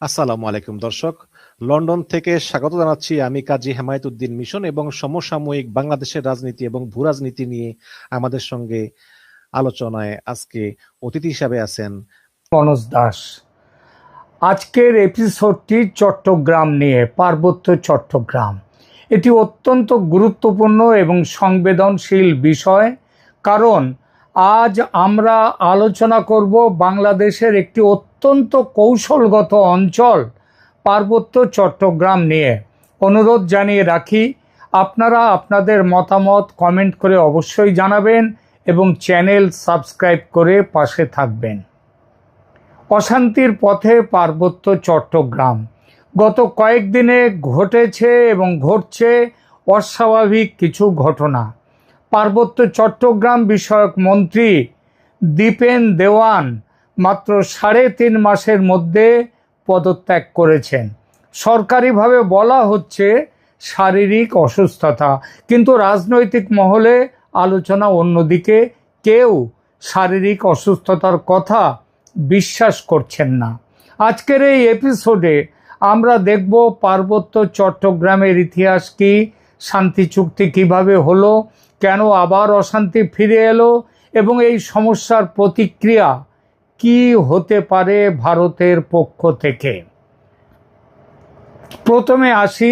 আসসালামু আলাইকুম দর্শক। লন্ডন থেকে স্বাগত জানাচ্ছি আমি কাজী হেমায়েতুদ্দিন মিশন এবং সমসাময়িক বাংলাদেশের রাজনীতি এবং ভূরাজনীতি নিয়ে আমাদের সঙ্গে আলোচনায় আজকে অতিথি হিসাবে আছেন মনোজ দাস। আজকের এপিসোডটি চট্টগ্রাম নিয়ে, পার্বত্য চট্টগ্রাম। এটি অত্যন্ত গুরুত্বপূর্ণ এবং সংবেদনশীল বিষয়, কারণ আজ আমরা আলোচনা করব বাংলাদেশের একটি অত্যন্ত কৌশলগত অঞ্চল পার্বত্য চট্টগ্রাম নিয়ে। অনুরোধ জানিয়ে রাখি, আপনারা আপনাদের মতামত কমেন্ট করে অবশ্যই জানাবেন এবং চ্যানেল সাবস্ক্রাইব করে পাশে থাকবেন। অশান্তির পথে পার্বত্য চট্টগ্রাম। গত কয়েকদিনে ঘটেছে এবং ঘটছে অস্বাভাবিক কিছু ঘটনা। পার্বত্য চট্টগ্রাম বিষয়ক মন্ত্রী দীপেন দেওয়ান মাত্র 3.5 মাসের মধ্যে পদত্যাগ করেছেন। সরকারিভাবে বলা হচ্ছে শারীরিক অসুস্থতা, কিন্তু রাজনৈতিক মহলে আলোচনা অন্যদিকে। কেউ শারীরিক অসুস্থতার কথা বিশ্বাস করছেন না। আজকের এই এপিসোডে আমরা দেখব পার্বত্য চট্টগ্রামের ইতিহাস কি, শান্তি চুক্তি কিভাবে হলো, কেন আবার অশান্তি ফিরে এলো এবং এই সমস্যার প্রতিক্রিয়া কি হতে পারে ভারতের পক্ষ থেকে। প্রথমে আসি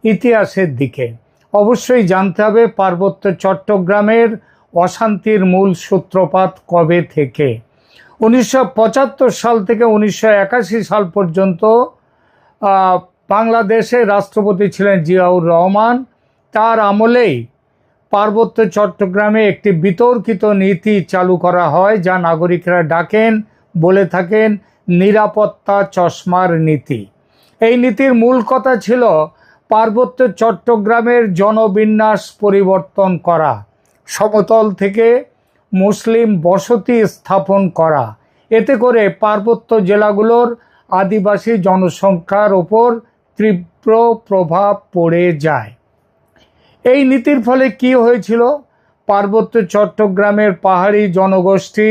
ইতিহাসের দিকে। অবশ্যই জানতে হবে পার্বত্য চট্টগ্রামের অশান্তির মূল সূত্রপাত কবে থেকে। 1975 সাল থেকে 1981 সাল পর্যন্ত বাংলাদেশের রাষ্ট্রপতি ছিলেন জিয়াউর রহমান। তার আমলেই পার্বত্য চট্টগ্রামে একটি বিতর্কিত নীতি চালু করা হয়, যা নাগরিকরা বলে থাকেন নিরাপত্তা চশমার নীতি। এই নীতির মূল কথা ছিল পার্বত্য চট্টগ্রামের জনবিন্যাস পরিবর্তন করা, সমতল থেকে মুসলিম বসতি স্থাপন করা। এতে করে পার্বত্য জেলাগুলোর আদিবাসী জনসংখ্যার ওপর তীব্র প্রভাব পড়ে যায়। এই নীতির ফলে কি হয়েছিল? পার্বত্য চট্টগ্রামের পাহাড়ি জনগোষ্ঠী,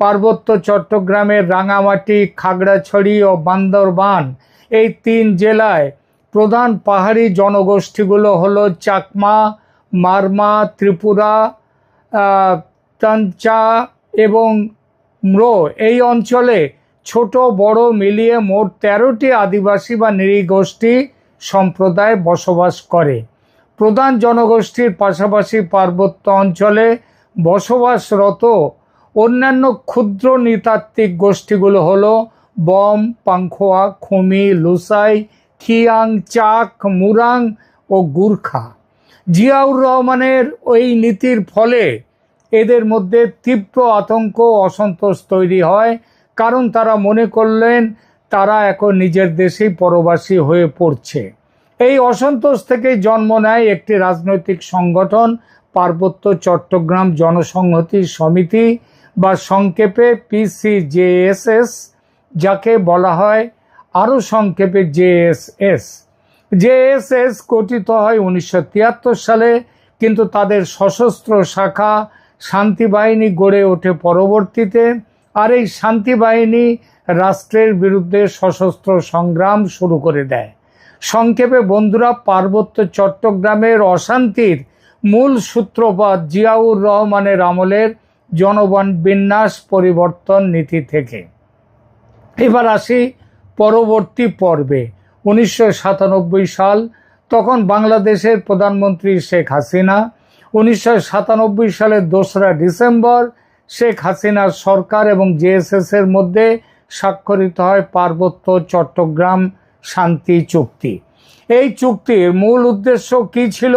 পার্বত্য চট্টগ্রামের রাঙামাটি, খাগড়াছড়ি ও বান্দরবান, এই 3 জেলায় প্রধান পাহাড়ি জনগোষ্ঠীগুলো হলো চাকমা, মারমা, ত্রিপুরা, তাঞ্চা এবং ম্রো। এই অঞ্চলে ছোট বড় মিলিয়ে মোট 13টি আদিবাসী বা নৃগোষ্ঠী সম্প্রদায় বসবাস করে। প্রধান জনগোষ্ঠীর পাশাপাশি পার্বত্য অঞ্চলে বসবাসরত অন্যান্য ক্ষুদ্র নৃতাত্ত্বিক গোষ্ঠীগুলো হলো বম, পাংখোয়া, খুমি, লুসাই, খিয়াং, চাক, মুরাং ও গুর্খা। জিয়াউর রহমানের ওই নীতির ফলে এদের মধ্যে তীব্র আতঙ্ক, অসন্তোষ তৈরি হয়, কারণ তারা মনে করলেন তারা এখন নিজের দেশেই পরবাসী হয়ে পড়ছে। এই অসন্তোষ থেকে জন্ম নেয় একটি রাজনৈতিক সংগঠন, পার্বত্য চট্টগ্রাম জনসংহতি সমিতি বা সংক্ষেপে PCJSS, যাকে বলা হয় আরও সংক্ষেপে JSS। JSS গঠিত হয় 1973 সালে, কিন্তু তাদের সশস্ত্র শাখা শান্তি বাহিনী গড়ে ওঠে পরবর্তীতে। আর এই শান্তি বাহিনী রাষ্ট্রের বিরুদ্ধে সশস্ত্র সংগ্রাম শুরু করে দেয়। সংক্ষেপে বন্ধুরা, পার্বত্য চট্টগ্রামের অশান্তির মূল সূত্রপাত জিয়াউর রহমানের আমলের জনবিন্যাস পরিবর্তন নীতি থেকে। এবার আসি পরবর্তী পর্বে। 1997 সাল, তখন বাংলাদেশের প্রধানমন্ত্রী শেখ হাসিনা। 1997 সালের 2রা ডিসেম্বর শেখ হাসিনার সরকার এবং JSS এর মধ্যে স্বাক্ষরিত হয় পার্বত্য চট্টগ্রাম শান্তি চুক্তি। এই চুক্তির মূল উদ্দেশ্য কি ছিল?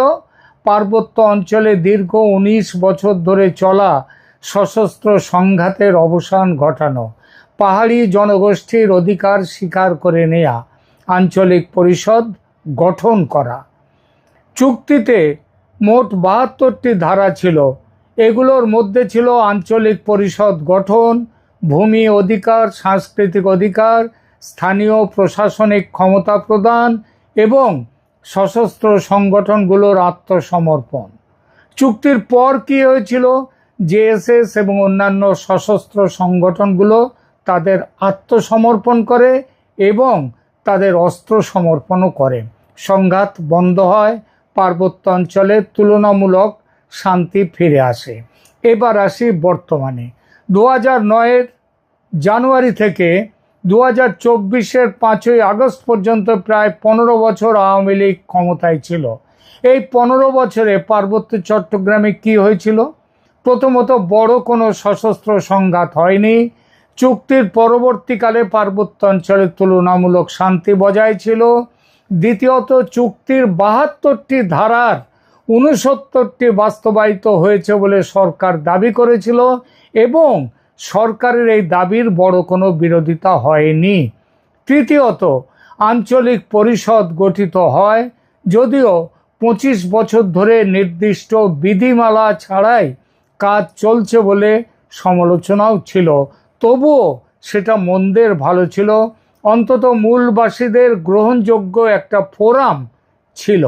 পার্বত্য অঞ্চলে দীর্ঘ 19 বছর ধরে চলা সশস্ত্র সংঘাতের অবসান ঘটানো, পাহাড়ি জনগোষ্ঠীর অধিকার স্বীকার করে নেয়া, আঞ্চলিক পরিষদ গঠন করা। চুক্তিতে মোট 72টি ধারা ছিল। এগুলোর মধ্যে ছিল আঞ্চলিক পরিষদ গঠন, ভূমি অধিকার, সাংস্কৃতিক অধিকার, স্থানীয় প্রশাসনিক ক্ষমতা প্রদান এবং সশস্ত্র সংগঠনগুলোর আত্মসমর্পণ। চুক্তির পর কি হয়েছিল? JSS এবং অন্যান্য সশস্ত্র সংগঠনগুলো তাদের আত্মসমর্পণ করে এবং তাদের অস্ত্র সমর্পণও করে। সংঘাত বন্ধ হয়, পার্বত্য অঞ্চলে তুলনামূলক শান্তি ফিরে আসে। এবার আসি বর্তমানে। 2009-এর জানুয়ারি থেকে 2024-এর 5ই আগস্ট পর্যন্ত প্রায় 15 বছর আওয়ামী লীগ ক্ষমতায় ছিল। এই 15 বছরে পার্বত্য চট্টগ্রামে কি হয়েছিল? প্রথমত, বড় কোনো সশস্ত্র সংঘাত হয়নি। চুক্তির পরবর্তীকালে পার্বত্য অঞ্চলে তুলনামূলক শান্তি বজায় ছিল। দ্বিতীয়ত, চুক্তির 72টি ধারার 69টি বাস্তবায়িত হয়েছে বলে সরকার দাবি করেছিল এবং সরকারের এই দাবির বড় কোনো বিরোধিতা হয়নি। তৃতীয়ত, আঞ্চলিক পরিষদ গঠিত হয়, যদিও 25 বছর ধরে নির্দিষ্ট বিধিমালা ছাড়াই কাজ চলছে বলে সমালোচনাও ছিল, তবুও সেটা মন্দের ভালো ছিল। অন্তত মূলবাসীদের গ্রহণযোগ্য একটা ফোরাম ছিল।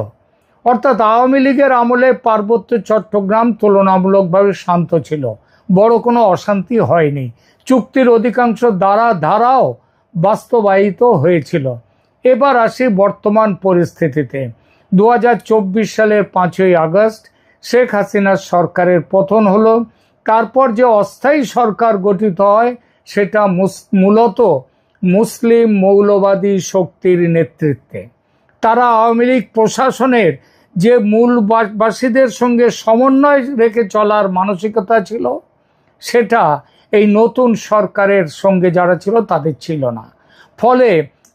অর্থাৎ আওয়ামী লীগের আমলে পার্বত্য চট্টগ্রাম তুলনামূলকভাবে শান্ত ছিল, বড় কোনো অশান্তি হয়নি। চুক্তির অধিকাংশ ধারাও বাস্তবায়িত হয়েছিল। এবার আসি বর্তমান পরিস্থিতিতে। 2024 সালের 5ই আগস্ট শেখ হাসিনার সরকারের পতন হলো। তারপর যে অস্থায়ী সরকার গঠিত হয় সেটা মূলত মুসলিম মৌলবাদী শক্তির নেতৃত্বে। তারা আওয়ামী লীগ প্রশাসনের যে মূলবাসীদের সঙ্গে সমন্বয় রেখে চলার মানসিকতা ছিল, সেটা এই নতুন সরকারের সঙ্গে যারা ছিল তাদের ছিল না। ফলে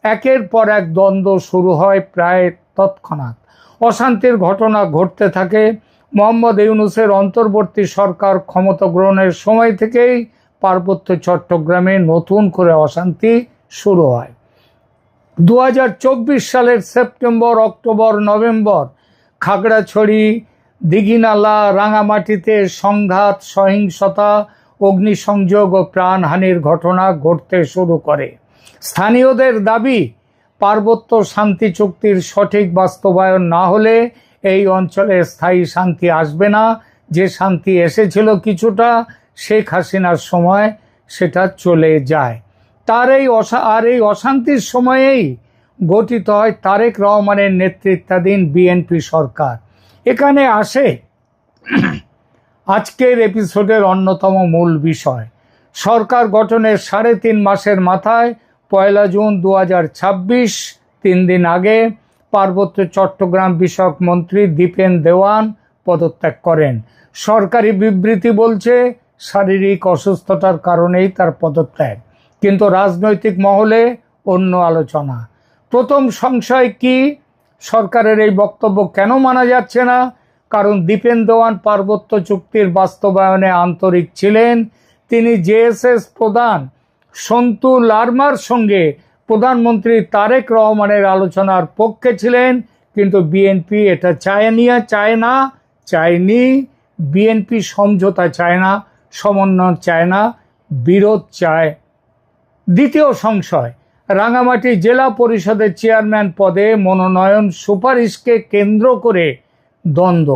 একের পর এক দ্বন্দ্ব শুরু হয় প্রায় তৎক্ষণাৎ। অশান্তির ঘটনা ঘটতে থাকে। মোহাম্মদ ইউনূসের অন্তর্বর্তী সরকার ক্ষমতা গ্রহণের সময় থেকেই পার্বত্য চট্টগ্রামে নতুন করে অশান্তি শুরু হয়। 2024 সালের September, October, November Khagrachari, Dighinala, রাঙামাটিতে সংঘাত, সহিংসতা, অগ্নিসংযোগ ও প্রাণহানির ঘটনা ঘটতে শুরু করে। স্থানীয়দের দাবি, পার্বত্য শান্তি চুক্তির সঠিক বাস্তবায়ন না হলে এই অঞ্চলে স্থায়ী শান্তি আসবে না। যে শান্তি এসেছিল কিছুটা শেখ হাসিনার সময়, সেটা চলে যায়। এই অশান্তির সময়েই গঠিত হয় তারেক রহমানের নেতৃত্বাধীন বিএনপি সরকার। এখানে আসে আজকের এপিসোডের অন্যতম মূল বিষয়। সরকার গঠনের 3.5 মাসের মাথায় 1 জুন 2026, 3 দিন আগে পার্বত্য চট্টগ্রাম বিষয়ক মন্ত্রী দীপেন দেওয়ান পদত্যাগ করেন। সরকারি বিবৃতি বলছে শারীরিক অসুস্থতার কারণেই তার পদত্যাগ, কিন্তু রাজনৈতিক মহলে অন্য আলোচনা। প্রথম সংশয় কি, সরকারের এই বক্তব্য কেন মানা যাচ্ছে না? কারণ দীপেন দেওয়ান পার্বত্য চুক্তির বাস্তবায়নে আন্তরিক ছিলেন। তিনি জেএসএস প্রধান সন্তু লারমার সঙ্গে প্রধানমন্ত্রী তারেক রহমানের আলোচনার পক্ষে ছিলেন, কিন্তু বিএনপি এটা চায়নি। বিএনপি সমঝোতা চায় না, সমন্বয় চায় না, বিরোধ চায়। দ্বিতীয় সংশয়, রাঙামাটি জেলা পরিষদের চেয়ারম্যান পদে মনোনয়ন সুপারিশকে কেন্দ্র করে দ্বন্দ্ব।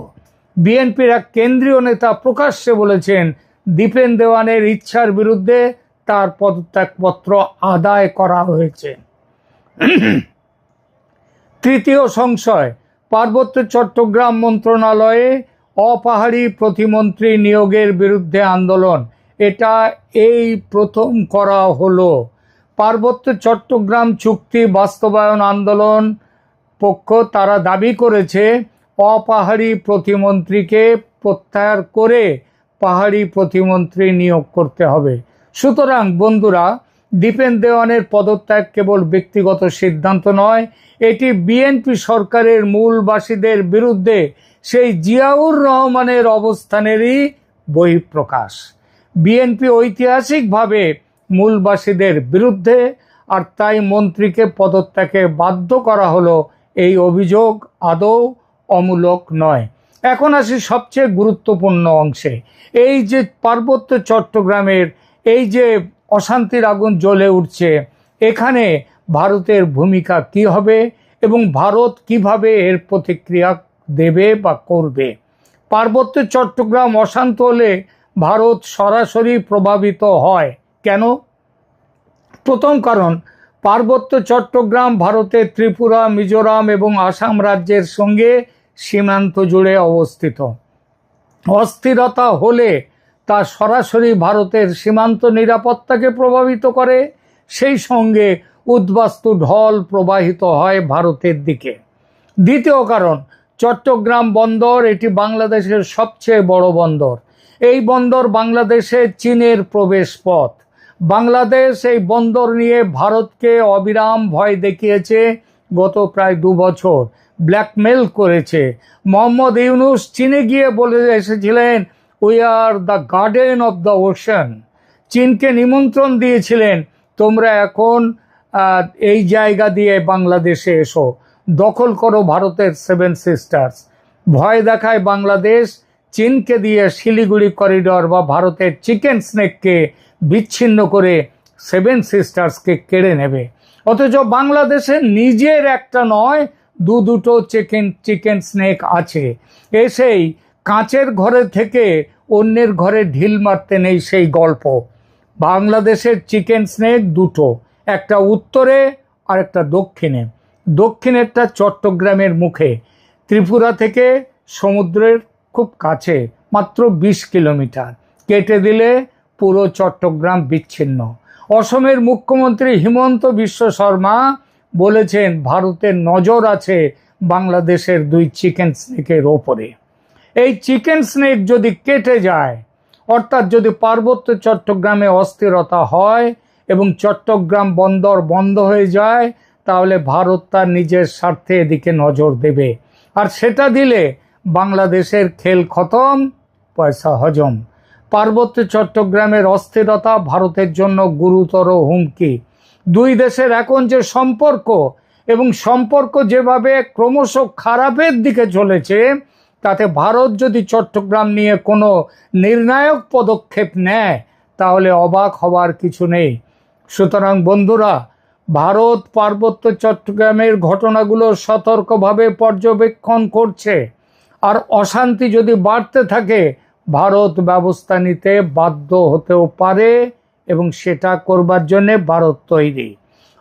বিএনপির এক কেন্দ্রীয় নেতা প্রকাশ্যে বলেছেন দীপেন দেওয়ানের ইচ্ছার বিরুদ্ধে তার পদত্যাগপত্র আদায় করা হয়েছে। তৃতীয় সংশয়, পার্বত্য চট্টগ্রাম মন্ত্রণালয়ে অপাহাড়ি প্রতিমন্ত্রী নিয়োগের বিরুদ্ধে আন্দোলন। এটা এই প্রথম করা হলো। পার্বত্য চট্টগ্রাম চুক্তি বাস্তবায়ন আন্দোলন পক্ষ তারা দাবি করেছে অপাহাড়ি প্রতিমন্ত্রীকে প্রত্যাহার করে পাহাড়ি প্রতিমন্ত্রী নিয়োগ করতে হবে। সুতরাং বন্ধুরা, দীপেন দেওয়ানের পদত্যাগ কেবল ব্যক্তিগত সিদ্ধান্ত নয়, এটি বিএনপি সরকারের মূলবাসীদের বিরুদ্ধে সেই জিয়াউর রহমানের অবস্থানেরই বহিঃপ্রকাশ। বিএনপি ঐতিহাসিকভাবে মূলবাসীদের বিরুদ্ধে, আর তাই মন্ত্রীকে পদত্যাগে বাধ্য করা হলো। এই অভিযোগ আদৌ অমূলক নয়। এখন আসি সবচেয়ে গুরুত্বপূর্ণ অংশে। এই যে পার্বত্য চট্টগ্রামের এই যে অশান্তির আগুন জ্বলে উঠছে, এখানে ভারতের ভূমিকা কি হবে এবং ভারত কিভাবে এর প্রতিক্রিয়া দেবে বা করবে। পার্বত্য চট্টগ্রাম অশান্ত হলে ভারত সরাসরি প্রভাবিত হয়। কেন? প্রথম কারণ, পার্বত্য চট্টগ্রাম ভারতের ত্রিপুরা, মিজোরাম এবং আসাম রাজ্যের সঙ্গে সীমান্ত জুড়ে অবস্থিত। অস্থিরতা হলে তা সরাসরি ভারতের সীমান্ত নিরাপত্তাকে প্রভাবিত করে, সেই সঙ্গে উদ্বাস্তু ঢল প্রবাহিত হয় ভারতের দিকে। দ্বিতীয় কারণ, চট্টগ্রাম বন্দর এটি বাংলাদেশের সবচেয়ে বড় বন্দর। এই বন্দর বাংলাদেশে চীনের প্রবেশ পথ। বাংলাদেশ এই বন্দর নিয়ে ভারতকে অবিরাম ভয় দেখিয়েছে, গত প্রায় 2 বছর ব্ল্যাকমেল করেছে। মোহাম্মদ ইউনূস চীনে গিয়ে বলে এসেছিলেন, we are the garden of the ocean. চীনকে নিমন্ত্রণ দিয়েছিলেন, তোমরা এখন এই জায়গা দিয়ে বাংলাদেশে এসো, দখল করো ভারতের 7 সিস্টার্স। ভয় দেখায় বাংলাদেশ চীনকে দিয়ে শিলিগুড়ি করিডর বা ভারতের চিকেন স্নেককে বিচ্ছিন্ন করে 7 সিস্টার্সকে কেড়ে নেবে। অথচ বাংলাদেশের নিজের একটা নয়, দুটো চিকেন স্নেক আছে। এসেই কাঁচের ঘরে থেকে অন্যের ঘরে ঢিল মারতে নেই সেই গল্প। বাংলাদেশের চিকেন স্নেক দুটো, একটা উত্তরে আর একটা দক্ষিণে। দক্ষিণেরটা চট্টগ্রামের মুখে, ত্রিপুরা থেকে সমুদ্রের খুব কাছে, মাত্র 20 কিলোমিটার। কেটে দিলে পুরো চট্টগ্রাম বিচ্ছিন্ন। অসমের মুখ্যমন্ত্রী হিমন্ত বিশ্ব শর্মা বলেছেন, ভারতের নজর আছে বাংলাদেশের 2 চিকেন স্নেকের ওপরে। এই চিকেন স্নেক যদি কেটে যায়, অর্থাৎ যদি পার্বত্য চট্টগ্রামে অস্থিরতা হয় এবং চট্টগ্রাম বন্দর বন্ধ হয়ে যায়, তাহলে ভারত তার নিজের স্বার্থে এদিকে নজর দেবে। আর সেটা দিলে বাংলাদেশের খেল খতম, পয়সা হজম। পার্বত্য চট্টগ্রামের অস্থিরতা ভারতের জন্য গুরুতর হুমকি। 2 দেশের এখন যে সম্পর্ক, এবং সম্পর্ক যেভাবে ক্রমশ খারাপের দিকে চলেছে, তাতে ভারত যদি চট্টগ্রাম নিয়ে কোনো নির্ণায়ক পদক্ষেপ নেয়, তাহলে অবাক হওয়ার কিছু নেই। সুতরাং বন্ধুরা, ভারত পার্বত্য চট্টগ্রামের ঘটনাগুলো সতর্কভাবে পর্যবেক্ষণ করছে। আর অশান্তি যদি বাড়তে থাকে, ভারত ব্যবস্থা নিতে বাধ্য হতেও পারে, এবং সেটা করবার জন্য ভারত তৈরি।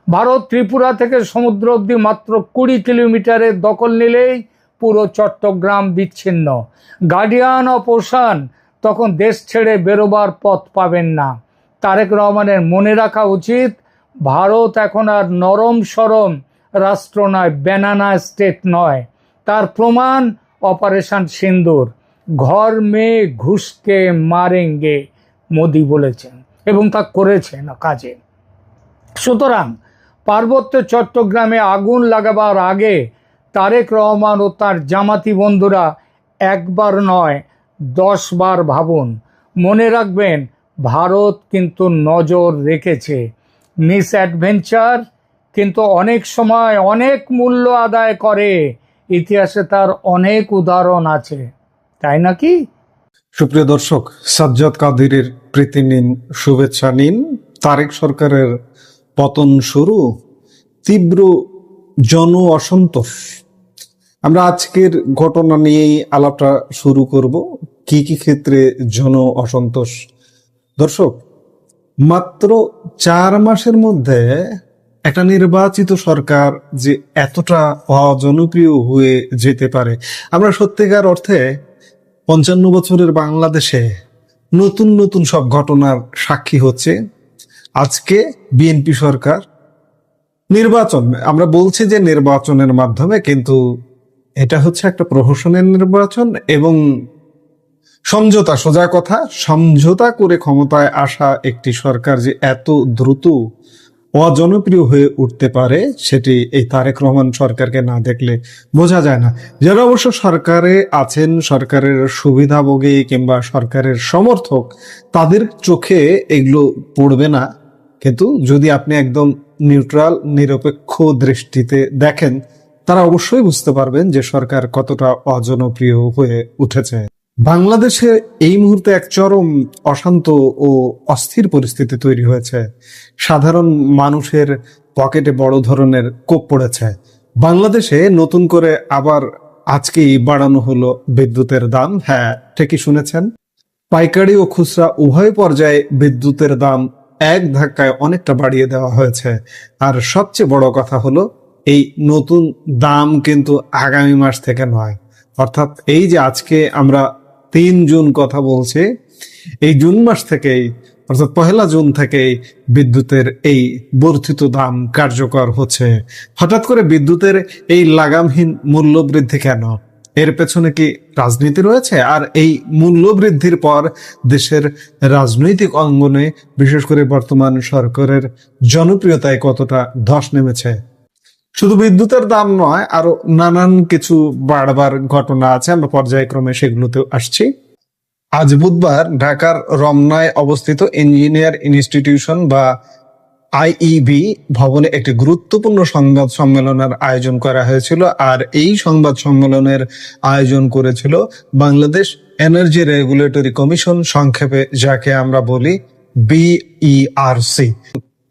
ভারত ত্রিপুরা থেকে সমুদ্র অবধি মাত্র 20 কিলোমিটারের দখল নিলেই পুরো চট্টগ্রাম বিচ্ছিন্ন। গার্ডিয়ান অফ ওশান তখন দেশ ছেড়ে বেরোবার পথ পাবেন না। তারেক রহমানের মনে রাখা উচিত, ভারত এখন আর নরম সরম রাষ্ট্র নয়, ব্যানানা স্টেট নয়। তার প্রমাণ অপারেশন সিন্দুর। ঘর মে ঘুষকে মারেঙ্গে, মোদি বলেছেন, এবং তা করেছেন কাজে। সুতরাং পার্বত্য চট্টগ্রামে আগুন লাগাবার আগে তারেক রহমান ও তার জামাতি বন্ধুরা একবার নয় 10 বার ভাবুন। মনে রাখবেন, ভারত কিন্তু নজর রেখেছে। মিস অ্যাডভেঞ্চার কিন্তু অনেক সময় অনেক মূল্য আদায় করে। ইতিহাসে তার অনেক উদাহরণ আছে, তাই নাকি? সুপ্রিয় দর্শক, সাজ্জাদ কাদিরের প্রীতি নিন, শুভেচ্ছা নিন। তারেক সরকারের পতন শুরু, তীব্র জন অসন্তোষ। আমরা আজকের ঘটনা নিয়েই আলাপটা শুরু করব। কি কি ক্ষেত্রে জন অসন্তোষ? দর্শক, মাত্র 4 মাসের মধ্যে একটা নির্বাচিত সরকার যে এতটা অজনপ্রিয় হয়ে যেতে পারে, আমরা সত্যিকার অর্থে 55 বছরের বাংলাদেশে নতুন নতুন সব ঘটনার সাক্ষী হচ্ছে। আজকে বিএনপি সরকার নির্বাচন, আমরা বলছি যে নির্বাচনের মাধ্যমে, কিন্তু এটা হচ্ছে একটা প্রহসনের নির্বাচন এবং সমঝোতা, সোজা কথা, সমঝোতা করে ক্ষমতায় আসা একটি সরকার যে এত দ্রুত অজনপ্রিয় হয়ে উঠতে পারে, সেটি এই তারেক রহমান সরকারকে না দেখলে বোঝা যায় না। যারা অবশ্য সরকারে আছেন, সরকারের সুবিধাভোগী কিংবা সরকারের সমর্থক, তাদের চোখে এগুলো পড়বে না। কিন্তু যদি আপনি একদম নিউট্রাল, নিরপেক্ষ দৃষ্টিতে দেখেন, তারা অবশ্যই বুঝতে পারবেন যে সরকার কতটা অজনপ্রিয় হয়ে উঠেছে। বাংলাদেশে এই মুহূর্তে এক চরম অশান্ত ও অস্থির পরিস্থিতি তৈরি হয়েছে। সাধারণ মানুষের পকেটে বড় ধরনের কোপ পড়েছে। বাংলাদেশে নতুন করে আবার আজকেই বাড়ানো হলো বিদ্যুতের দাম। হ্যাঁ, ঠিকই শুনেছেন, পাইকারি ও খুচরা উভয় পর্যায়ে বিদ্যুতের দাম এক ধাক্কায় অনেকটা বাড়িয়ে দেওয়া হয়েছে। আর সবচেয়ে বড় কথা হলো এই নতুন দাম কিন্তু আগামী মাস থেকে নয়, অর্থাৎ এই যে আজকে আমরা 3 জুন কথা বলছি, এই জুন মাস থেকেই অর্থাৎ 1 জুন থেকেই বিদ্যুতের এই বর্ধিত দাম কার্যকর হচ্ছে। হঠাৎ করে বিদ্যুতের এই লাগামহীন মূল্য বৃদ্ধি কেন? এর পেছনে কি রাজনীতি রয়েছে? আর এই মূল্য বৃদ্ধির পর দেশের রাজনৈতিক অঙ্গনে বিশেষ করে বর্তমান সরকারের জনপ্রিয়তায় কতটা ধস নেমেছে? শুধু বিদ্যুতের দাম নয়, আরো নানান কিছু বাড়বার ঘটনা আছে, আমরা পর্যায়ক্রমে সেগুলোতেও আসছি। আজ বুধবার ঢাকার রমনায় অবস্থিত ইঞ্জিনিয়ার ইনস্টিটিউশন বা আইইবি ভবনে একটি গুরুত্বপূর্ণ সংবাদ সম্মেলনের আয়োজন করা হয়েছিল। আর এই সংবাদ সম্মেলনের আয়োজন করেছিল বাংলাদেশ এনার্জি রেগুলেটরি কমিশন, সংক্ষেপে যাকে আমরা বলি বিইআরসি।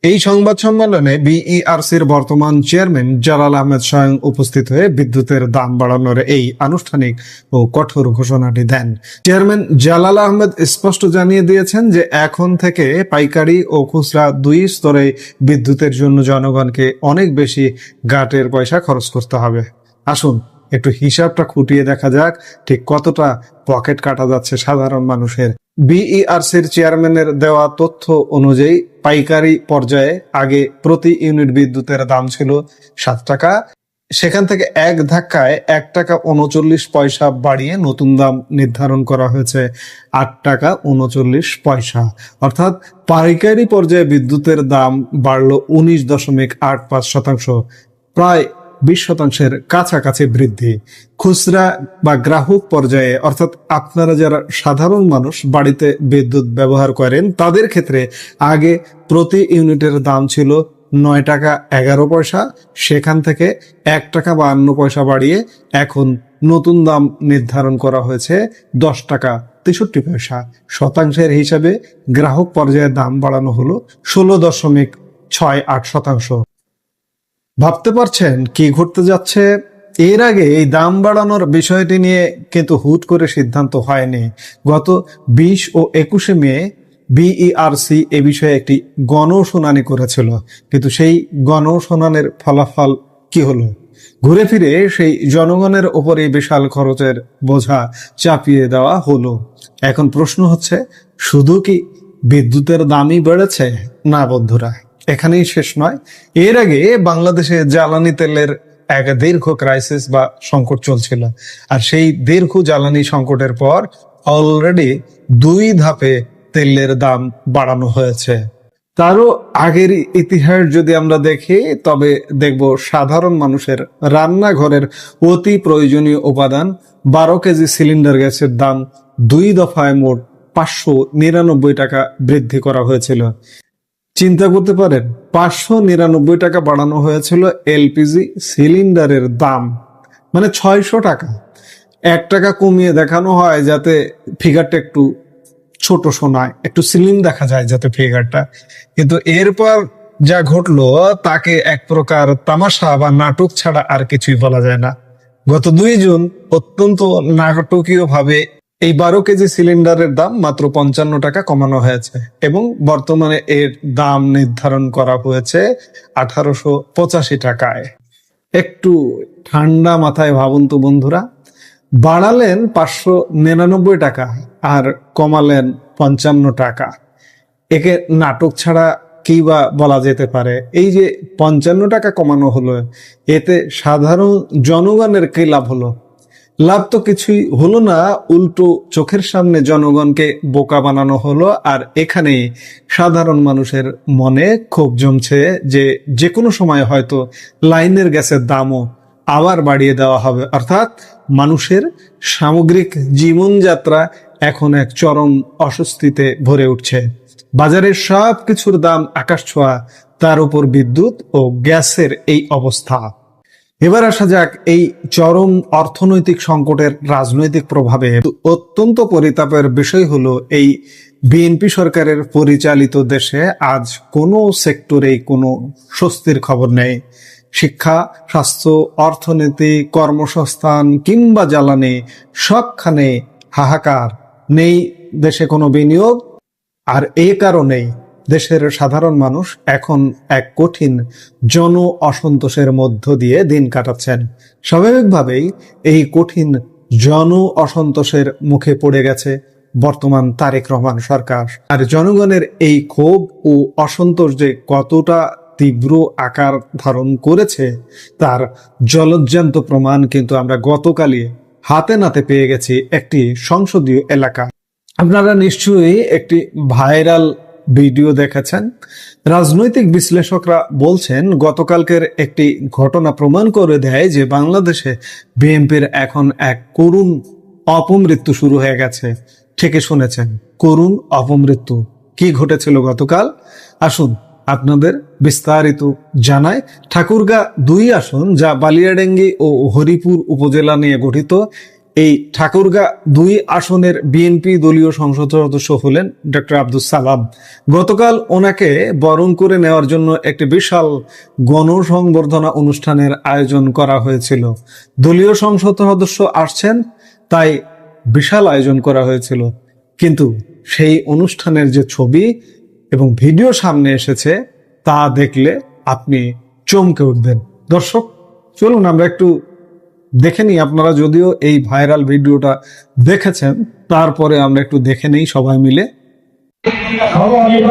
এই সংবাদ সম্মেলনে বিইআরসির বর্তমান চেয়ারম্যান জালাল আহমেদ স্বয়ং উপস্থিত হয়ে বিদ্যুতের দাম বাড়ানোর এই আনুষ্ঠানিক ও কঠোর ঘোষণাটি দেন। চেয়ারম্যান জালাল আহমেদ স্পষ্ট জানিয়ে দিয়েছেন যে এখন থেকে পাইকারি ও খুচরা দুই স্তরে বিদ্যুতের জন্য জনগণকে অনেক বেশি গাটের পয়সা খরচ করতে হবে। আসুন একটু হিসাবটা খুঁটিয়ে দেখা যাক ঠিক কতটা পকেট কাটা যাচ্ছে সাধারণ মানুষের। বিইআরসির চেয়ারম্যানের দেওয়া তথ্য অনুযায়ী পাইকারি পর্যায়ে আগে প্রতি ইউনিট বিদ্যুতের দাম ছিল 7 টাকা, সেখান থেকে এক ধাক্কায় 1 টাকা 39 পয়সা বাড়িয়ে নতুন দাম নির্ধারণ করা হয়েছে 8 টাকা 39 পয়সা। অর্থাৎ পাইকারি পর্যায়ে বিদ্যুতের দাম বাড়লো 19.85%, প্রায় 20% কাছাকাছি বৃদ্ধি। খুচরা বা গ্রাহক পর্যায়ে অর্থাৎ আপনারা যারা সাধারণ মানুষ বাড়িতে বিদ্যুৎ ব্যবহার করেন তাদের ক্ষেত্রে আগে প্রতি ইউনিটের দাম ছিল 9 টাকা 11 পয়সা, সেখান থেকে 1 টাকা 52 পয়সা বাড়িয়ে এখন নতুন দাম নির্ধারণ করা হয়েছে 10 টাকা 63 পয়সা। শতাংশের হিসাবে গ্রাহক পর্যায়ে দাম বাড়ানো হলো 16.68%। ভাবতে পারছেন কি ঘটতে যাচ্ছে? এর আগে এই দাম বাড়ানোর বিষয়টি নিয়ে কিন্তু হুট করে সিদ্ধান্ত হয়নি। গত 20 ও 21 মে বিইআরসি এ বিষয়ে একটি গণশুনানি করেছিল, কিন্তু সেই গণশুনানির ফলাফল কি হলো? ঘুরে ফিরে সেই জনগণের উপরে বিশাল খরচের বোঝা চাপিয়ে দেওয়া হলো। এখন প্রশ্ন হচ্ছে, শুধু কি বিদ্যুতের দামই বেড়েছে? না বন্ধুরা, এখানেই শেষ নয়। এর আগে বাংলাদেশে জ্বালানি তেলের এক দীর্ঘ ক্রাইসিস বা সংকট চলছিল, আর সেই দীর্ঘ জ্বালানি সংকটের পর অলরেডি 2 ধাপে তেলের দাম বাড়ানো হয়েছে। তারও আগের ইতিহাস যদি আমরা দেখি তবে দেখব সাধারণ মানুষের রান্নাঘরের অতি প্রয়োজনীয় উপাদান 12 কেজি সিলিন্ডার গ্যাসের দাম 2 দফায় মোট 599 টাকা বৃদ্ধি করা হয়েছিল। চিন্তা করতে পারেন, 599 টাকা বাড়ানো হয়েছিল এলপিজি সিলিন্ডারের দাম, মানে 600 টাকা। 1 টাকা কমিয়ে দেখানো হয় যাতে ফিগারটা একটু ছোট শোনায়, একটু স্লিম দেখা যায় যাতে ফিগারটা। কিন্তু এরপর যা ঘটলো তাকে এক প্রকার তামাশা বা নাটক ছাড়া আর কিছুই বলা যায় না। গত 2 জুন অত্যন্ত নাটকীয় ভাবে এই 12 কেজি সিলিন্ডারের দাম মাত্র 55 টাকা কমানো হয়েছে এবং বর্তমানে এর দাম নির্ধারণ করা হয়েছে 1885 টাকায়। একটু ঠান্ডা মাথায় ভাবুন তো বন্ধুরা, বাড়ালেন 599 টাকা আর কমালেন 55 টাকা। একে নাটক ছাড়া কি বা বলা যেতে পারে? এই যে 55 টাকা কমানো হলো, এতে সাধারণ জনগণের কি লাভ হলো? লাভ তো কিছুই হলো না, উল্টো চোখের সামনে জনগণকে বোকা বানানো হলো। আর এখানে সাধারণ মানুষের মনে ক্ষোভ জমছে যে কোনো সময় হয়তো লাইনের গ্যাসের দামও আবার বাড়িয়ে দেওয়া হবে। অর্থাৎ মানুষের সামগ্রিক জীবনযাত্রা এখন এক চরম অস্বস্তিতে ভরে উঠছে। বাজারের সব কিছুর দাম আকাশ ছোঁয়া, তার উপর বিদ্যুৎ ও গ্যাসের এই অবস্থা। এবার আসা যাক এই চরম অর্থনৈতিক সংকটের রাজনৈতিক প্রভাবে। অত্যন্ত পরিতাপের বিষয় হলো এই বিএনপি সরকারের পরিচালিত দেশে আজ কোনো সেক্টরেই কোনো স্বস্তির খবর নেই। শিক্ষা, স্বাস্থ্য, অর্থনীতি, কর্মসংস্থান কিংবা জ্বালানি, সবখানে হাহাকার। নেই দেশে কোনো বিনিয়োগ, আর এই কারণেই দেশের সাধারণ মানুষ এখন এক কঠিন জন অসন্তোষের মধ্য দিয়ে দিন কাটাচ্ছেন। স্বাভাবিকভাবেই এই কঠিন জন অসন্তোষের মুখে পড়ে গেছে বর্তমান তারেক রহমান সরকার। আর জনগণের এই ক্ষোভ ও অসন্তোষ যে কতটা তীব্র আকার ধারণ করেছে তার জলজ্যান্ত প্রমাণ কিন্তু আমরা গতকালই হাতে নাতে পেয়ে গেছি একটি সংসদীয় এলাকা। আপনারা নিশ্চয়ই একটি ভাইরাল ভিডিও দেখেছেন। রাজনৈতিক বিশ্লেষকরা বলছেন গতকালকের একটি ঘটনা প্রমাণ করে দেয় যে বাংলাদেশে বিএনপির এখন এক করুণ অপমৃত্যু শুরু হয়ে গেছে। ঠিকই শুনেছেন, করুণ অপমৃত্যু। কি ঘটেছিল গতকাল আসুন আপনাদের বিস্তারিত জানায়। ঠাকুরগাঁ 2 আসন যা বালিয়াডাঙ্গি ও হরিপুর উপজেলা নিয়ে গঠিত, এই ঠাকুরগাঁ 2 আসনের বিএনপি দলীয় সংসদ সদস্য হলেন ডক্টর আব্দুল সালাম। গতকাল ওনাকে বরণ করে নেওয়ার জন্য একটি বিশাল গণসংবর্ধনা অনুষ্ঠানের আয়োজন করা হয়েছিল। দলীয় সংসদ সদস্য আসছেন তাই বিশাল আয়োজন করা হয়েছিল, কিন্তু সেই অনুষ্ঠানের যে ছবি এবং ভিডিও সামনে এসেছে তা দেখলে আপনি চমকে উঠবেন। দর্শক চলুন আমরা একটু দেখে নিই। আপনারা যদিও এই ভাইরাল ভিডিওটা দেখেছেন, তারপরে আমরা একটু দেখে নিই সবাই মিলে। আমাদের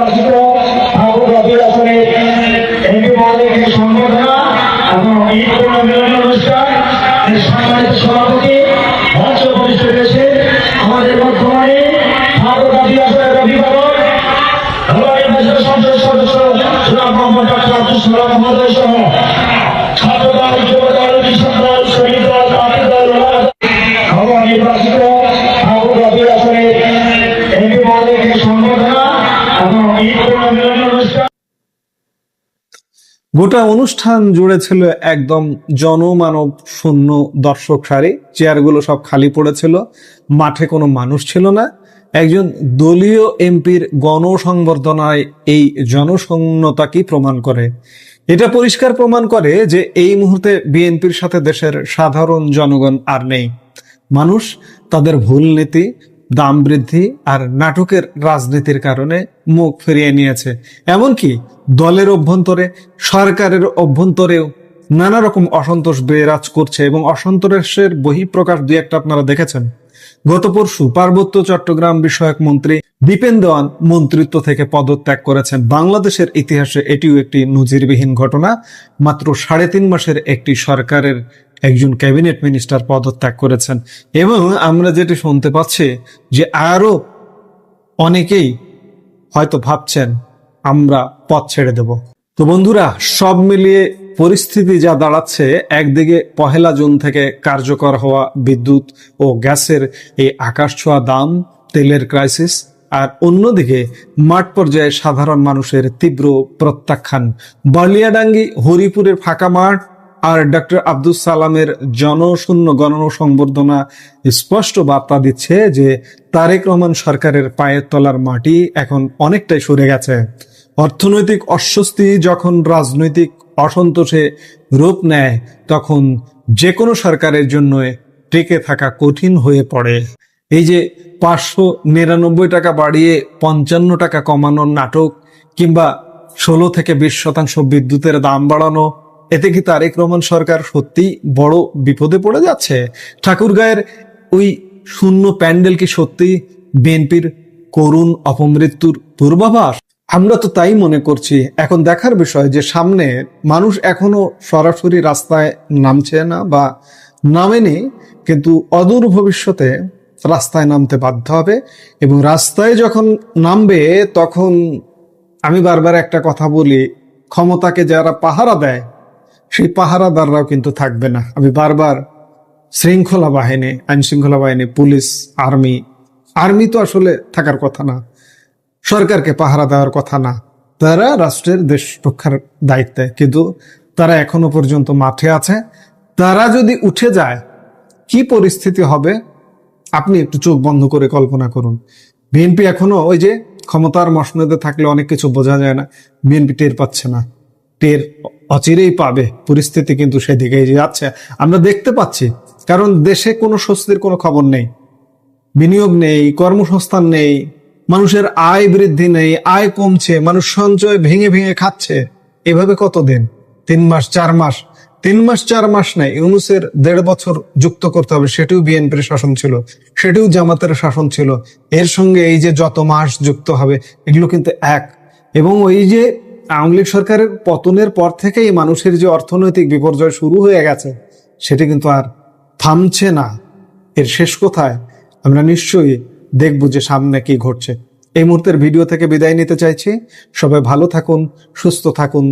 বর্তমানে সংসদ সদস্য জনাব মোহাম্মদ ডক্টর আব্দুল সালাম মহোদয় সহ ছাত্রদল, যুবদল, কৃষক দল, শ্রমিক দল, জাতীয় দল নবনির্বাচিত ঠাকুরগাঁ আসনের এমপি মহোদয়কে সম্বর্ধনা এবং ঈদ মিলন অনুষ্ঠান। গোটা অনুষ্ঠান জুড়ে ছিল একদম জনমানব শূন্য দর্শক সারি, চেয়ারগুলো সব খালি পড়েছিল, মাঠে কোনো মানুষ ছিল না। একজন দলীয় এমপির গণসংবর্ধনায় এই জনশূন্যতা কি প্রমাণ করে? এটা পরিষ্কার প্রমাণ করে যে এই মুহূর্তে বিএনপির সাথে দেশের সাধারণ জনগণ আর নেই। মানুষ তাদের ভুল নীতি, দাম বৃদ্ধি আর নাটকের রাজনীতির কারণে মুখ ফিরিয়ে নিয়েছে। এমনকি দলের অভ্যন্তরে, সরকারের অভ্যন্তরেও নানা রকম অসন্তোষ বিরাজ করছে এবং অসন্তোষের বহিঃপ্রকাশ 2-1টা আপনারা দেখেছেন। গত পরশু পার্বত্য চট্টগ্রাম বিষয়ক মন্ত্রী দীপেন দেওয়ান মন্ত্রিত্ব থেকে পদত্যাগ করেছেন। বাংলাদেশের ইতিহাসে এটিও একটি নজিরবিহীন ঘটনা। মাত্র 3.5 মাসের একটি সরকারের একজন ক্যাবিনেট মিনিস্টার পদত্যাগ করেছেন এবং আমরা যেটি শুনতে পাচ্ছি যে আরো অনেকেই হয়তো ভাবছেন আমরা পথ ছেড়ে দেব। তো বন্ধুরা, সব মিলিয়ে পরিস্থিতি যা দাঁড়াচ্ছে, একদিকে 1 জুন থেকে কার্যকর হওয়া বিদ্যুৎ ও গ্যাসের এই আকাশছোঁয়া দাম, তেলের ক্রাইসিস, আর অন্যদিকে মাঠ পর্যায়ে সাধারণ মানুষের তীব্র প্রত্যাখ্যান। বালিয়াডাঙ্গি, হরিপুরের ফাঁকা মাঠ আর ডক্টর আব্দুল সালামের জনশূন্য গণসংবর্ধনা স্পষ্ট বার্তা দিচ্ছে যে তারেক রহমান সরকারের পায়ের তলার মাটি এখন অনেকটাই সরে গেছে। অর্থনৈতিক অস্বস্তি যখন রাজনৈতিক অসন্তোষে রূপ নেয়, তখন যে কোনো সরকারের জন্য টিকে থাকা কঠিন হয়ে পড়ে। এই যে 599 টাকা বাড়িয়ে 55 টাকা কমানোর নাটক, কিংবা 16 থেকে 20% বিদ্যুতের দাম বাড়ানো, এতে কি তারেক রহমান সরকার সত্যি বড় বিপদে পড়ে যাচ্ছে? ঠাকুরগাঁয়ের ওই শূন্য প্যান্ডেল কি সত্যি বিএনপির করুণ অপমৃত্যুর পূর্বাভাস? আমরা তো তাই মনে করছি। এখন দেখার বিষয় যে সামনে মানুষ এখনো সরাসরি রাস্তায় নামছে না বা নামেনি, কিন্তু অদূর ভবিষ্যতে রাস্তায় নামতে বাধ্য হবে এবং রাস্তায় যখন নামবে তখন আমি বারবার একটা কথা বলি, ক্ষমতাকে যারা পাহারা দেয় সেই পাহারাদাররাও কিন্তু থাকবে না। আমি বারবার শৃঙ্খলা বাহিনী, আইন শৃঙ্খলা বাহিনী, পুলিশ, আর্মি তো আসলে থাকার কথা না, সরকারকে পাহারা দেওয়ার কথা না, তারা রাষ্ট্রের দেশ রক্ষার দায়িত্বে, কিন্তু তারা এখনো পর্যন্ত মাঠে আছে। তারা যদি উঠে যায় কি পরিস্থিতি হবে আপনি একটু চোখ বন্ধ করে কল্পনা করুন। বিএনপি এখনো ওই যে ক্ষমতার মসনদে থাকলে অনেক কিছু বোঝা যায় না, বিএনপি টের পাচ্ছে না, টের অচিরেই পাবে। পরিস্থিতি কিন্তু সেদিকেই যাচ্ছে, আমরা দেখতে পাচ্ছি। কারণ দেশে কোনো স্বস্তির কোনো খবর নেই, বিনিয়োগ নেই, কর্মসংস্থান নেই, মানুষের আয় বৃদ্ধি নেই, আয় কমছে, মানুষ সঞ্চয় ভেঙে ভেঙে খাচ্ছে। এভাবে কতদিন? 3 মাস 4 মাস, 3 মাস 4 মাস নাই, ইউনূসের 1.5 বছর যুক্ত করতে হবে। সেটিও বিএনপির শাসন ছিল, সেটিও জামাতের শাসন ছিল। এর সঙ্গে এই যে যত মাস যুক্ত হবে এগুলো কিন্তু এক। এবং ওই যে আওয়ামী লীগ সরকারের পতনের পর থেকেই মানুষের যে অর্থনৈতিক বিপর্যয় শুরু হয়ে গেছে সেটি কিন্তু আর থামছে না। এর শেষ কোথায় আমরা নিশ্চয়ই দেখব যে সামনে কি ঘটছে। এই মুহূর্তের ভিডিও থেকে বিদায় নিতে চাইছি। সবাই ভালো থাকুন, সুস্থ থাকুন।